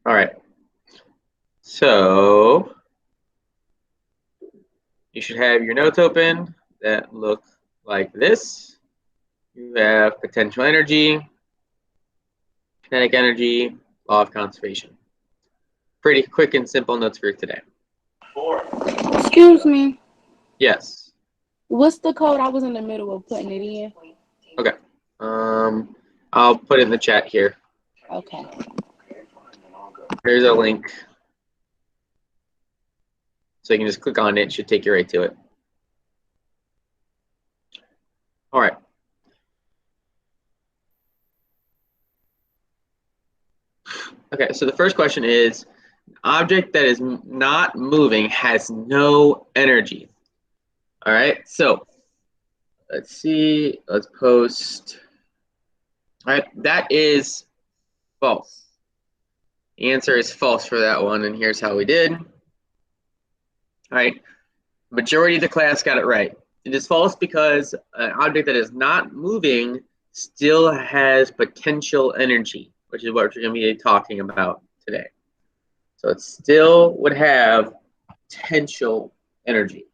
All right. So you should have your notes open that look like this. You have potential energy, kinetic energy, law of conservation. Pretty quick and simple notes for today. Excuse me. Yes. What's the code? I was in the middle of putting it in. Okay. I'll put it in the chat here. Okay. There's a link. So you can just click on it. It should take you right to it. All right. Okay, so the first question is, object that is not moving has no energy. All right, so let's see, let's post. All right, that is false. The answer is false for that one, and here's how we did. All right, majority of the class got it right. It is false because an object that is not moving still has potential energy, which is what we're going to be talking about today. So it still would have potential energy.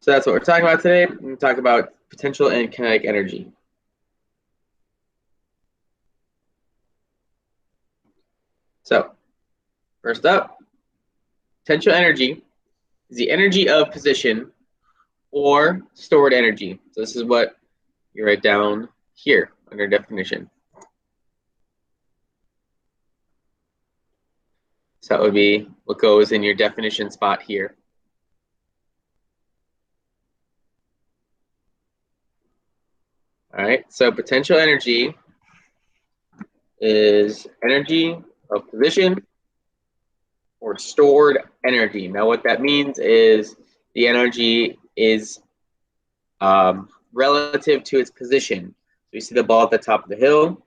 So that's what we're talking about today. We're going to talk about potential and kinetic energy. So first up, potential energy is the energy of position or stored energy. So this is what you write down here under definition. So that would be what goes in your definition spot here. All right, so potential energy is energy of position or stored energy. Now what that means is the energy is relative to its position. So you see the ball at the top of the hill,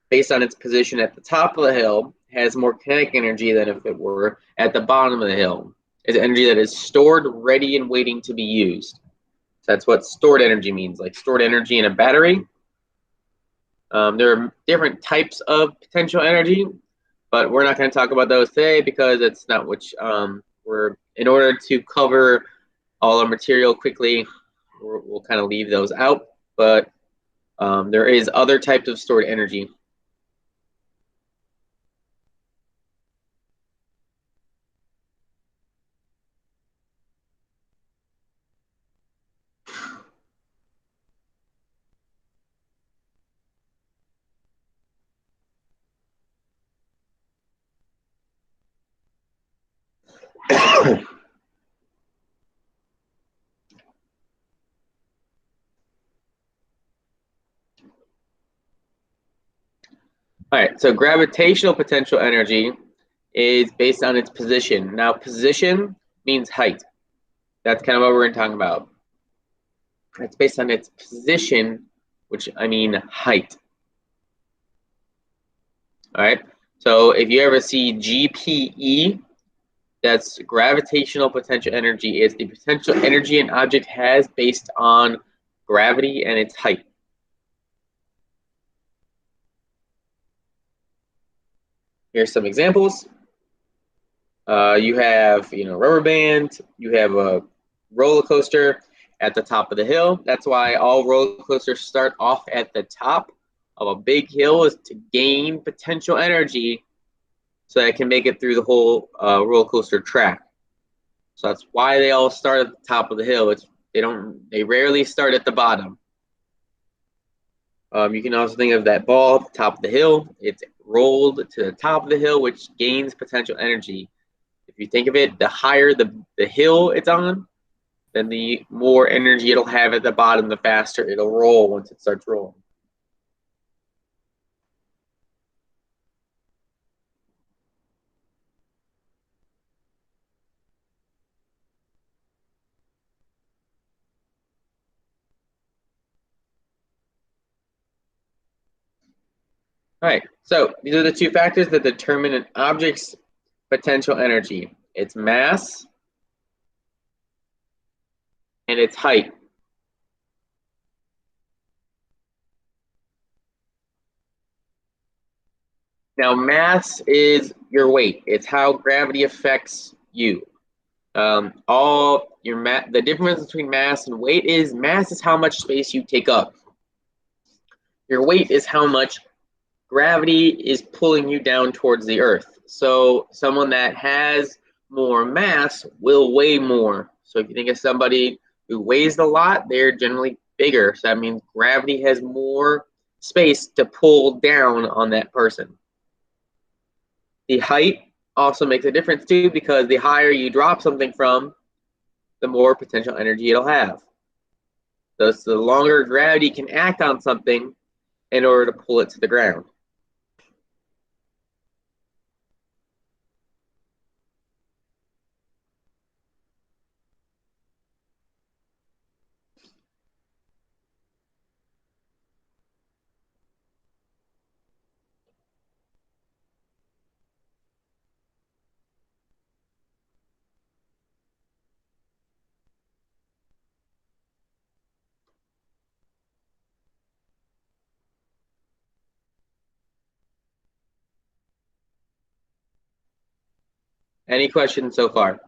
based on its position at the top of the hill, has more kinetic energy than if it were at the bottom of the hill. It's energy that is stored, ready, and waiting to be used. So that's what stored energy means, like stored energy in a battery. There are different types of potential energy, but we're not going to talk about those today because it's not which we're, in order to cover all our material quickly, we'll kind of leave those out, but there is other types of stored energy. All right, so gravitational potential energy is based on its position. Now, position means height. That's kind of what we're going to talk about. It's based on its position, which I mean height. All right, so if you ever see GPE, that's gravitational potential energy. It's the potential energy an object has based on gravity and its height. Here's some examples. You have, rubber band. You have a roller coaster at the top of the hill. That's why all roller coasters start off at the top of a big hill, is to gain potential energy so that it can make it through the whole roller coaster track. So that's why they all start at the top of the hill. They rarely start at the bottom. You can also think of that ball at the top of the hill. It's rolled to the top of the hill, which gains potential energy. If you think of it, the higher the hill it's on, then the more energy it'll have at the bottom, the faster it'll roll once it starts rolling. All right, so these are the two factors that determine an object's potential energy. Its mass and its height. Now, mass is your weight. It's how gravity affects you. The difference between mass and weight is mass is how much space you take up. Your weight is how much gravity is pulling you down towards the earth. So someone that has more mass will weigh more. So if you think of somebody who weighs a lot, they're generally bigger. So that means gravity has more space to pull down on that person. The height also makes a difference too, because the higher you drop something from, the more potential energy it'll have. Thus, the longer gravity can act on something in order to pull it to the ground. Any questions so far?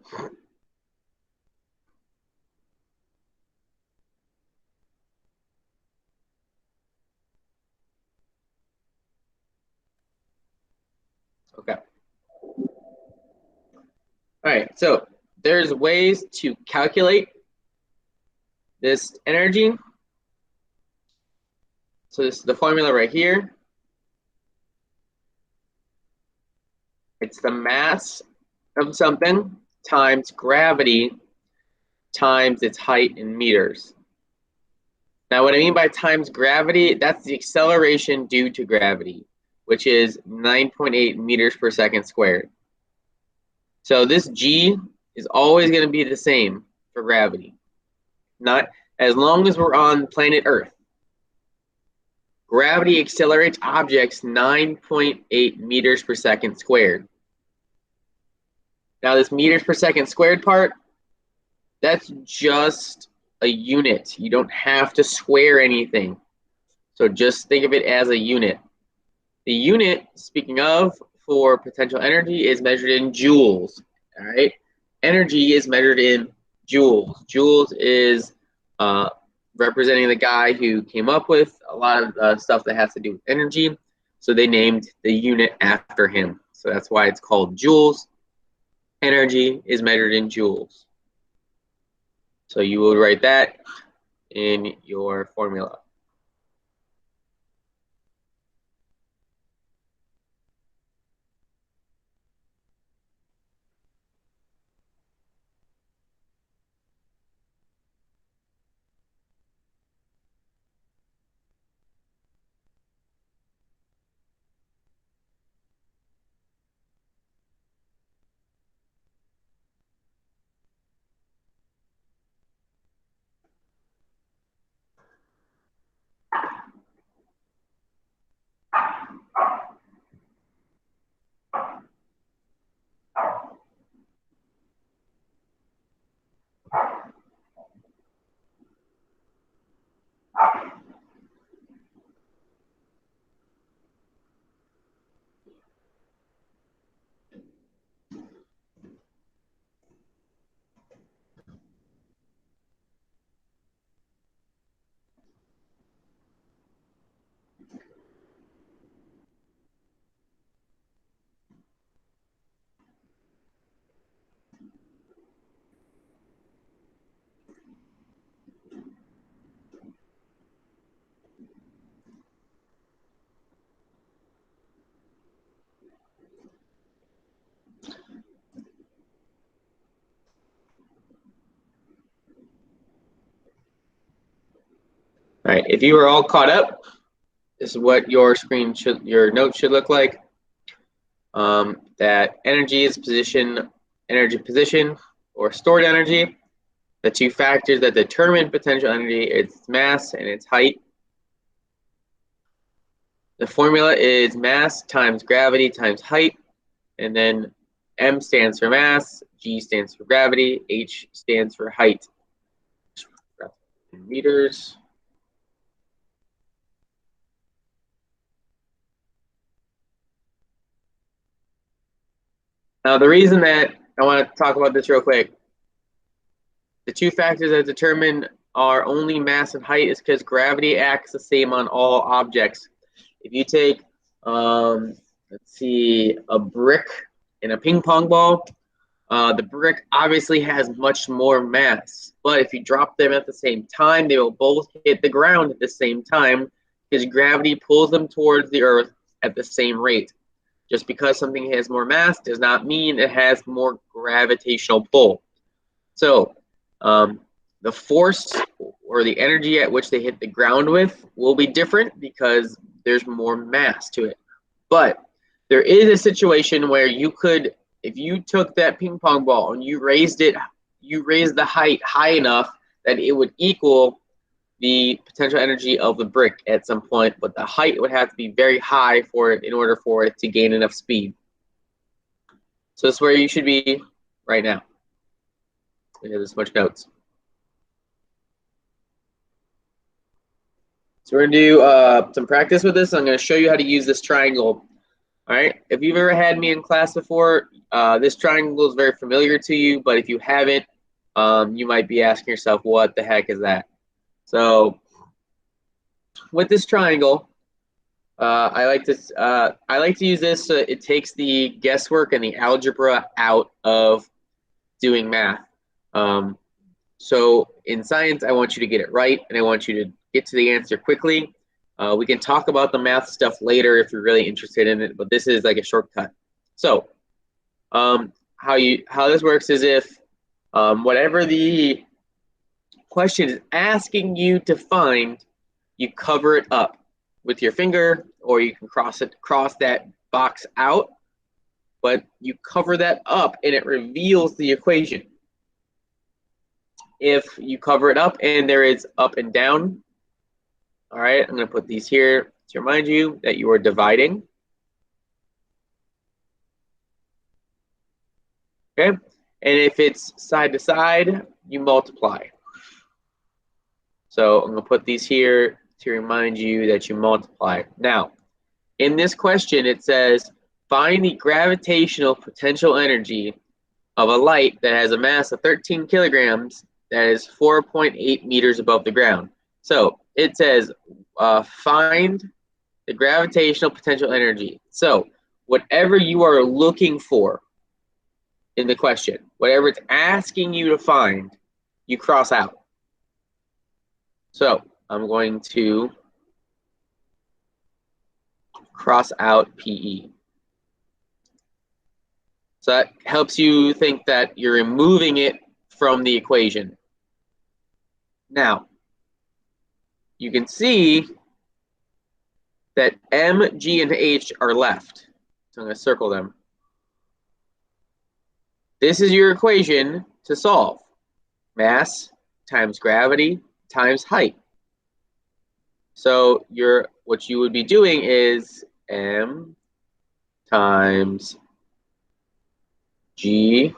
Okay. All right, so there's ways to calculate this energy. So this is the formula right here. It's the mass of something times gravity times its height in meters. Now, what I mean by times gravity, that's the acceleration due to gravity, which is 9.8 meters per second squared. So this G is always going to be the same for gravity. Not as long as we're on planet Earth. Gravity accelerates objects 9.8 meters per second squared. Now this meters per second squared part, that's just a unit. You don't have to square anything. So just think of it as a unit. The unit, speaking of, for potential energy is measured in joules. All right. Energy is measured in joules. Joules is representing the guy who came up with a lot of stuff that has to do with energy. So they named the unit after him. So that's why it's called joules. Energy is measured in joules. So you will write that in your formula. All right, if you are all caught up, this is what your note should look like. That energy is energy position, or stored energy. The two factors that determine potential energy is its mass and its height. The formula is mass times gravity times height, and then M stands for mass, G stands for gravity, H stands for height. In meters. Now, the reason that I want to talk about this real quick, the two factors that determine our only mass and height is because gravity acts the same on all objects. If you take, let's see, a brick and a ping pong ball, the brick obviously has much more mass, but if you drop them at the same time, they will both hit the ground at the same time because gravity pulls them towards the earth at the same rate. Just because something has more mass does not mean it has more gravitational pull. So the force or the energy at which they hit the ground with will be different because there's more mass to it. But there is a situation where you could, if you took that ping pong ball and you raised the height high enough that it would equal the potential energy of the brick at some point, but the height would have to be very high for it in order for it to gain enough speed. So that's where you should be right now. We have this much notes. So we're gonna do some practice with this. I'm gonna show you how to use this triangle. All right, if you've ever had me in class before, this triangle is very familiar to you, but if you haven't, you might be asking yourself, what the heck is that? So with this triangle, I like to use this so it takes the guesswork and the algebra out of doing math. So in science, I want you to get it right, and I want you to get to the answer quickly. We can talk about the math stuff later if you're really interested in it, but this is like a shortcut. So how this works is if whatever the question is asking you to find, you cover it up with your finger, or you can cross that box out, but you cover that up and it reveals the equation. If you cover it up and there is up and down, all right, I'm going to put these here to remind you that you are dividing. Okay, and if it's side to side, you multiply. So I'm going to put these here to remind you that you multiply. Now, in this question, it says, find the gravitational potential energy of a light that has a mass of 13 kilograms that is 4.8 meters above the ground. So it says, find the gravitational potential energy. So whatever you are looking for in the question, whatever it's asking you to find, you cross out. So I'm going to cross out PE. So that helps you think that you're removing it from the equation. Now, you can see that M, G, and H are left. So I'm going to circle them. This is your equation to solve. Mass times gravity times height. So what you would be doing is M times G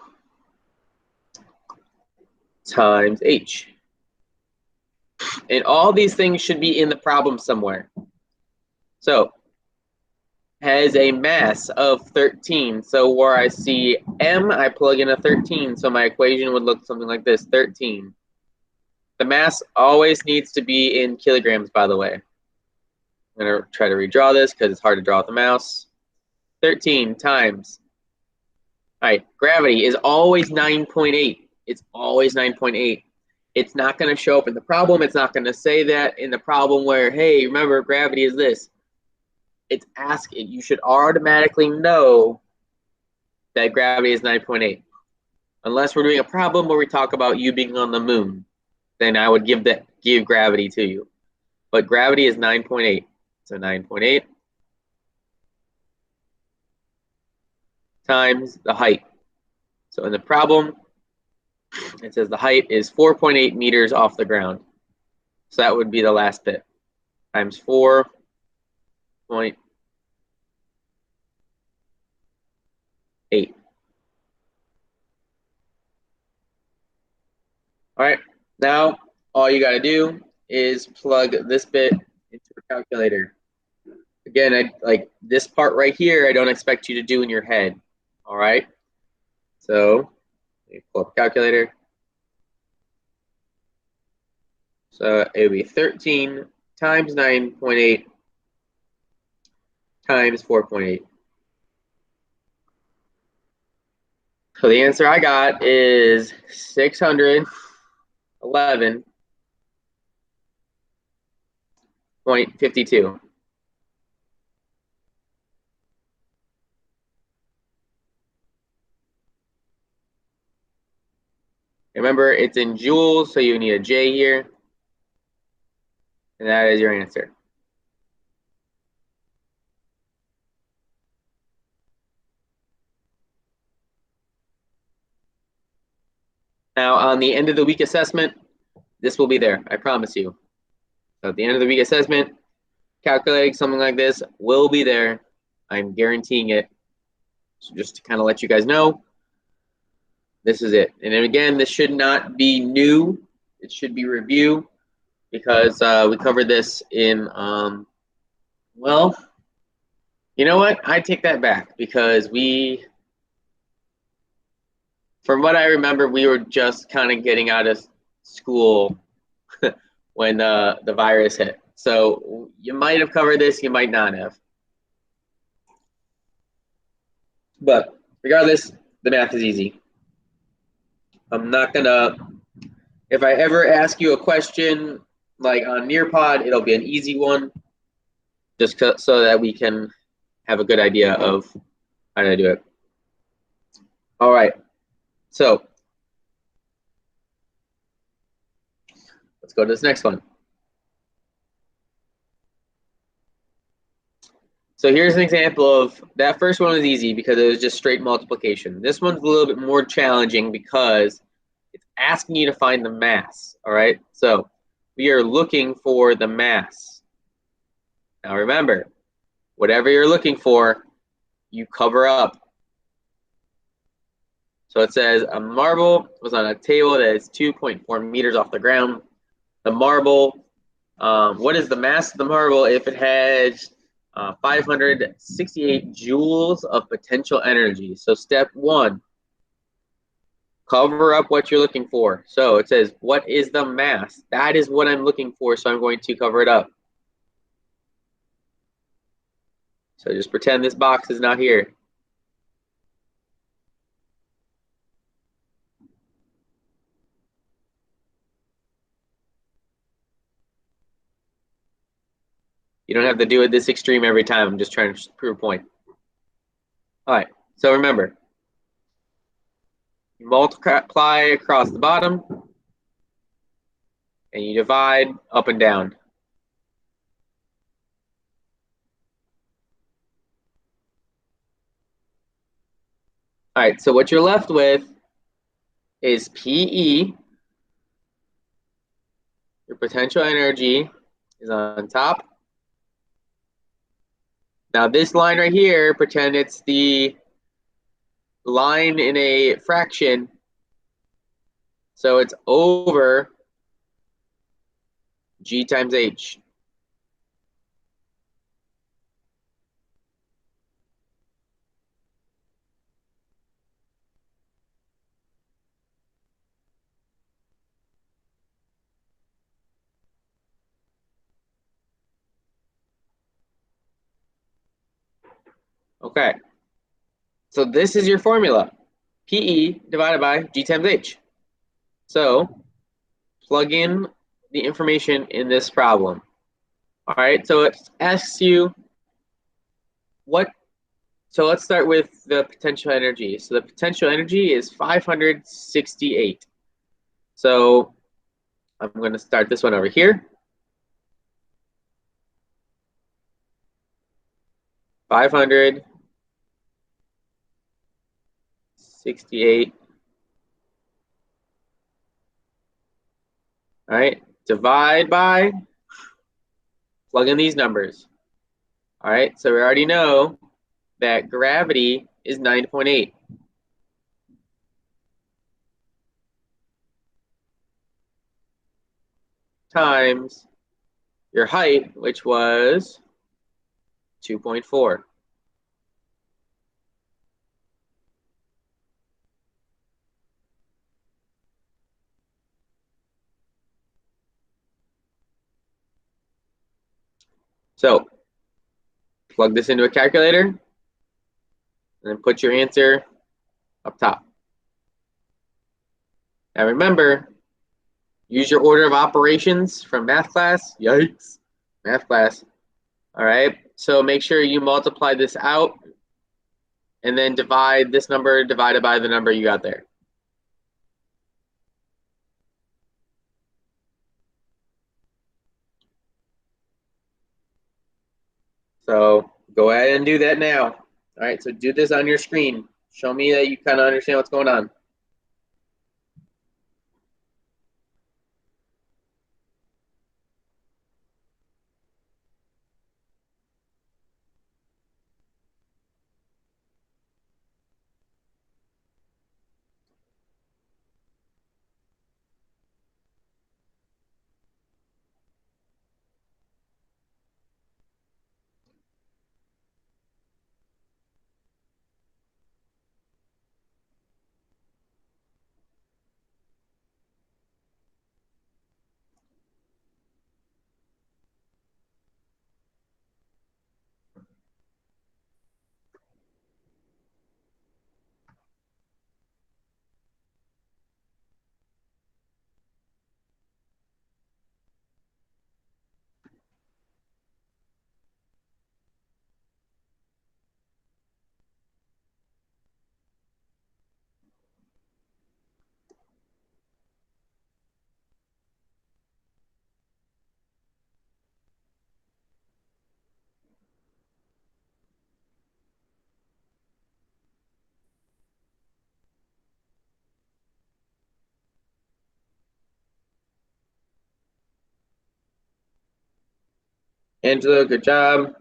times H. And all these things should be in the problem somewhere. So has a mass of 13. So where I see M, I plug in a 13. So my equation would look something like this, 13. The mass always needs to be in kilograms, by the way. I'm going to try to redraw this because it's hard to draw with the mouse. 13 times. All right, gravity is always 9.8. It's always 9.8. It's not going to show up in the problem. It's not going to say that in the problem where, hey, remember, gravity is this. It's asking, you should automatically know that gravity is 9.8. Unless we're doing a problem where we talk about you being on the moon, then I would give gravity to you. But gravity is 9.8. So 9.8 times the height. So in the problem, it says the height is 4.8 meters off the ground. So that would be the last bit. Times 4.8. All right, now all you got to do is plug this bit into a calculator. Again, like this part right here, I don't expect you to do in your head. All right, So let me pull up a calculator. So it would be 13 times 9.8 times 4.8. So the answer I got is 611.52. Remember, it's in joules, so you need a J here. And that is your answer. Now, on the end of the week assessment, this will be there, I promise you. So at the end of the week assessment, calculating something like this will be there. I'm guaranteeing it. So just to kind of let you guys know, this is it. And then again, this should not be new. It should be review because we covered this in, well, you know what? I take that back because from what I remember, we were just kind of getting out of school when the virus hit. So you might have covered this, you might not have. But regardless, the math is easy. I'm not gonna, if I ever ask you a question like on Nearpod, it'll be an easy one, just so that we can have a good idea of how to do it. All right, so let's go to this next one. So here's an example of, that first one was easy because it was just straight multiplication. This one's a little bit more challenging because it's asking you to find the mass, all right? So we are looking for the mass. Now remember, whatever you're looking for, you cover up. So it says a marble was on a table that is 2.4 meters off the ground. The marble, what is the mass of the marble if it has 568 joules of potential energy? So step one, cover up what you're looking for. So it says, what is the mass? That is what I'm looking for, so I'm going to cover it up. So just pretend this box is not here. You don't have to do it this extreme every time. I'm just trying to prove a point. All right, so remember, you multiply across the bottom, and you divide up and down. All right, so what you're left with is PE. Your potential energy is on top. Now this line right here, pretend it's the line in a fraction. So it's over G times H. Okay. So this is your formula. PE divided by G times H. So plug in the information in this problem. All right, so it asks you what, so let's start with the potential energy. So the potential energy is 568. So I'm going to start this one over here. 568. All right, divide by, plug in these numbers. All right, so we already know that gravity is 9.8. Times your height, which was 2.4. So plug this into a calculator and then put your answer up top. Now remember, use your order of operations from math class. Yikes, math class. All right, so make sure you multiply this out and then divide this number divided by the number you got there. So go ahead and do that now. All right, so do this on your screen. Show me that you kind of understand what's going on. Angela, good job.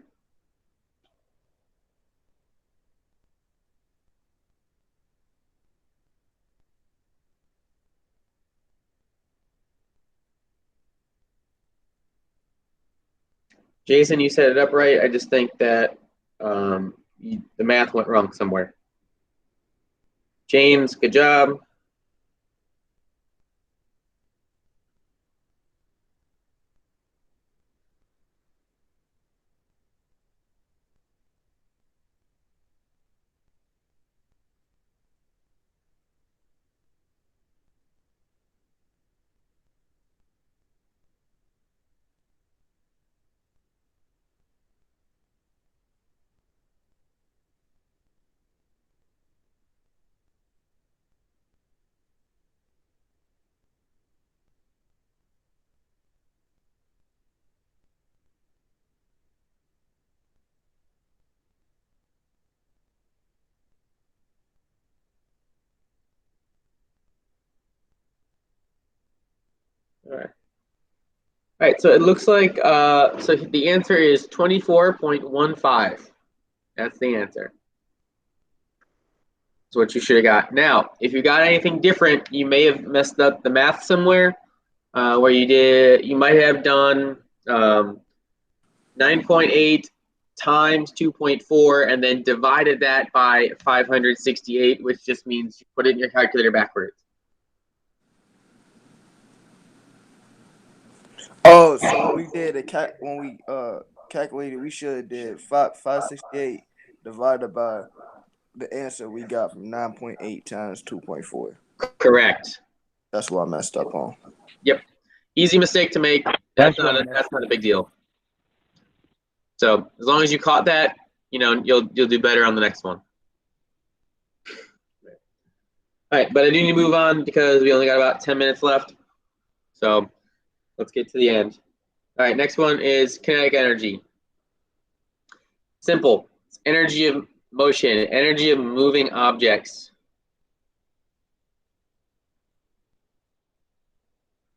Jason, you set it up right. I just think that the math went wrong somewhere. James, good job. All right. All right, so it looks like so the answer is 24.15. That's the answer. That's what you should have got. Now, if you got anything different, you may have messed up the math somewhere where you might have done 9.8 times 2.4 and then divided that by 568, which just means you put it in your calculator backwards. Oh, so when we did when we calculated, we should have did 568 divided by the answer we got from 9.8 times 2.4. Correct. That's what I messed up on. Yep. Easy mistake to make. That's not a big deal. So as long as you caught that, you'll do better on the next one. All right, but I do need to move on because we only got about 10 minutes left. So let's get to the end. All right, next one is kinetic energy. Simple. It's energy of motion, energy of moving objects.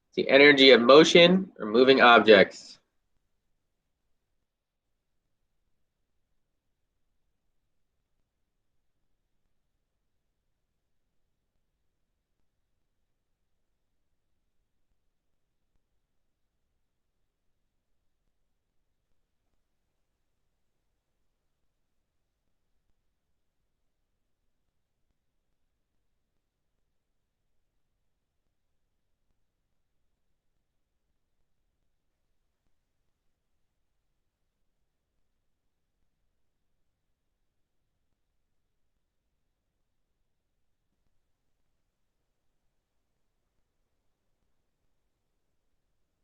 It's the energy of motion or moving objects.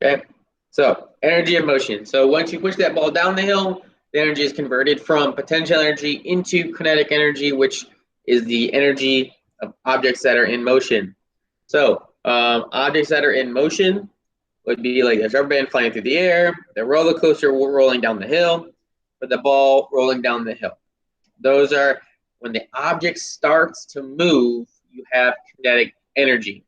Okay, so energy and motion. So once you push that ball down the hill, the energy is converted from potential energy into kinetic energy, which is the energy of objects that are in motion. So objects that are in motion would be like a rubber band flying through the air, the roller coaster rolling down the hill, or the ball rolling down the hill. Those are when the object starts to move, you have kinetic energy.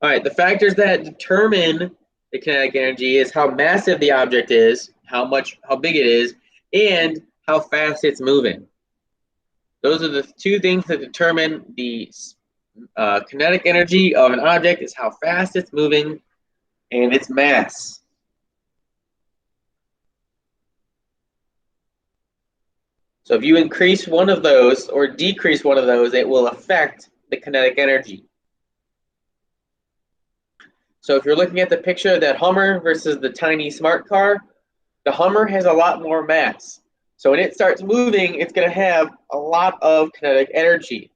All right, the factors that determine the kinetic energy is how massive the object is, how big it is, and how fast it's moving. Those are the two things that determine the kinetic energy of an object is how fast it's moving and its mass. So if you increase one of those or decrease one of those, it will affect the kinetic energy. So if you're looking at the picture of that Hummer versus the tiny smart car, the Hummer has a lot more mass. So when it starts moving, it's going to have a lot of kinetic energy.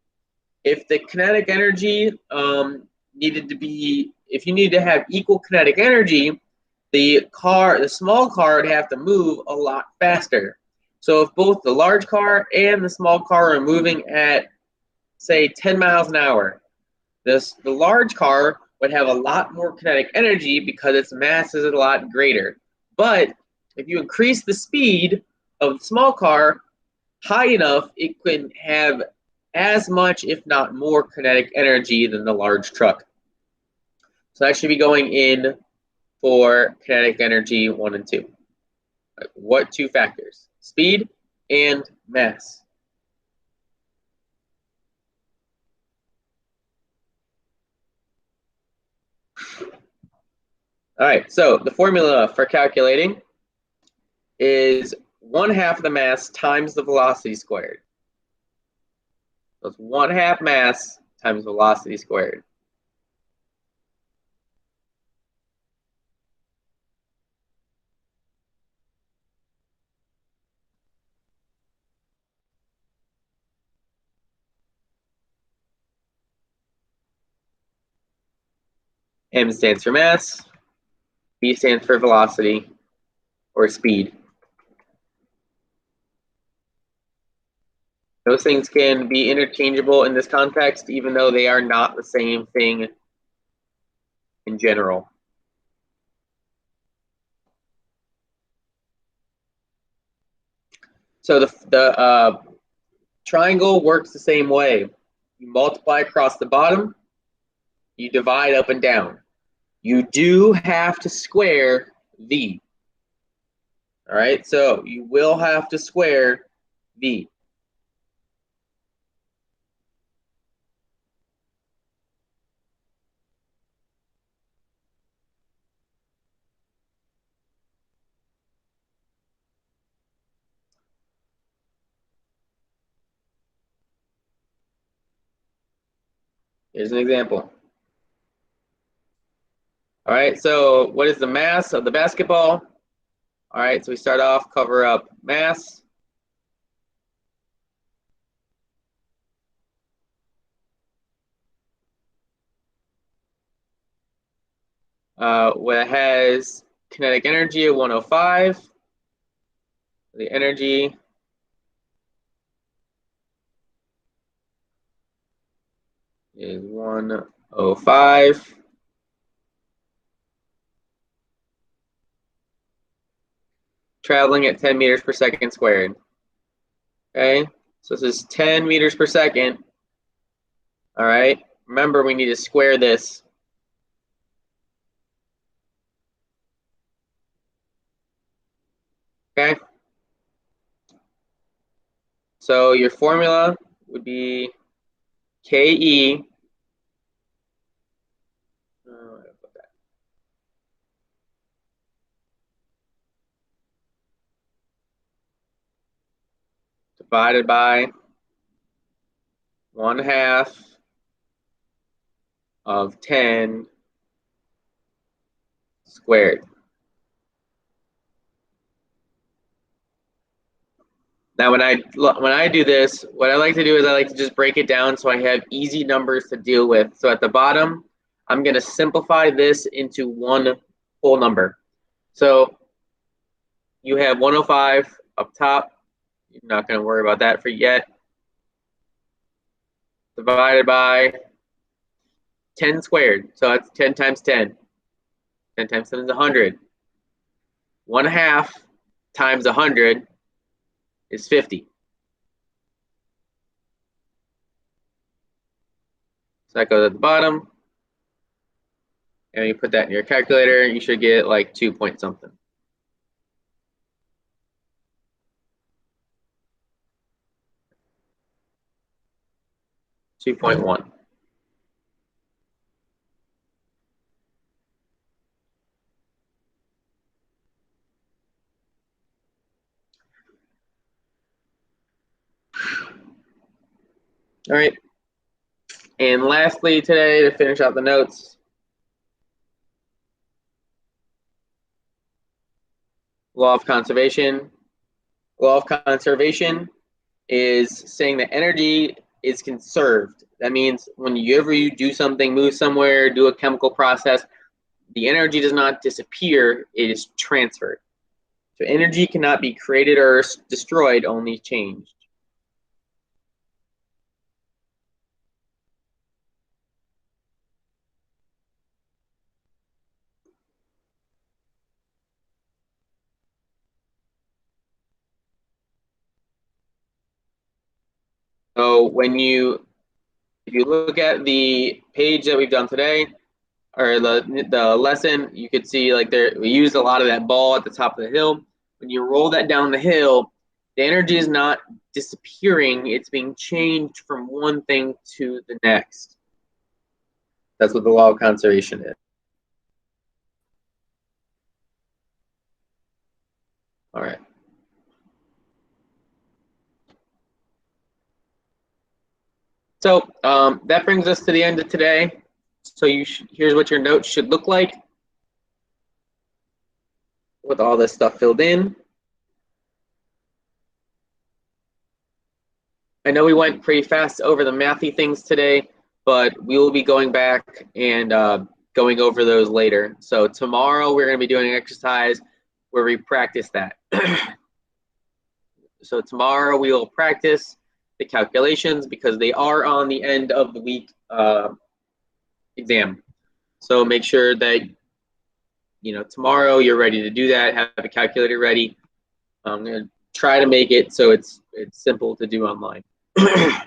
If the kinetic energy if you need to have equal kinetic energy, the small car would have to move a lot faster. So if both the large car and the small car are moving at, say, 10 miles an hour, the large car would have a lot more kinetic energy because its mass is a lot greater. But if you increase the speed of the small car high enough, it can have as much, if not more, kinetic energy than the large truck. So that should be going in for kinetic energy 1 and 2. What two factors? Speed and mass. All right, so the formula for calculating is 1/2 the mass times the velocity squared. So it's 1/2 mass times velocity squared. M stands for mass, V stands for velocity or speed. Those things can be interchangeable in this context, even though they are not the same thing in general. So the triangle works the same way. You multiply across the bottom, you divide up and down. You do have to square V. All right, so you will have to square V. Here's an example. All right, so what is the mass of the basketball? All right, so we start off, cover up mass. It has kinetic energy of 105. The energy is 105. Traveling at 10 meters per second squared. Okay, so this is 10 meters per second. All right, remember we need to square this. Okay, so your formula would be KE divided by 1/2 of 10 squared. Now, when I do this, what I like to do is I like to just break it down so I have easy numbers to deal with. So at the bottom, I'm going to simplify this into one whole number. So you have 105 up top. You're not going to worry about that for yet. Divided by 10 squared. So that's 10 times 10. 10 times 10 is 100. 1/2 times 100 is 50. So that goes at the bottom. And you put that in your calculator, you should get like 2 point something. 2.1. All right. And lastly today, to finish out the notes, law of conservation. Law of conservation is saying that energy is conserved. That means whenever you do something, move somewhere, do a chemical process, the energy does not disappear, it is transferred. So energy cannot be created or destroyed, only changed. So if you look at the page that we've done today, or the lesson, you could see like we used a lot of that ball at the top of the hill. When you roll that down the hill, the energy is not disappearing, it's being changed from one thing to the next. That's what the law of conservation is. All right. So that brings us to the end of today. So here's what your notes should look like with all this stuff filled in. I know we went pretty fast over the mathy things today, but we will be going back and going over those later. So tomorrow we're going to be doing an exercise where we practice that. So tomorrow we will practice the calculations because they are on the end of the week exam. So make sure that tomorrow you're ready to do that. Have a calculator ready. I'm going to try to make it so it's simple to do online. All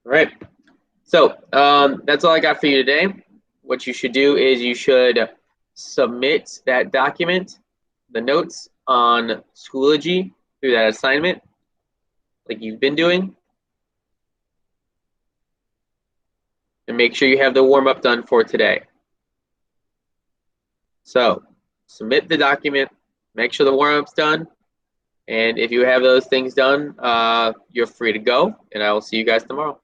right. So that's all I got for you today. What you should do is you should submit that document, the notes on Schoology through that assignment like you've been doing. And make sure you have the warm-up done for today. So submit the document, make sure the warm-up's done, and if you have those things done, you're free to go, and I will see you guys tomorrow.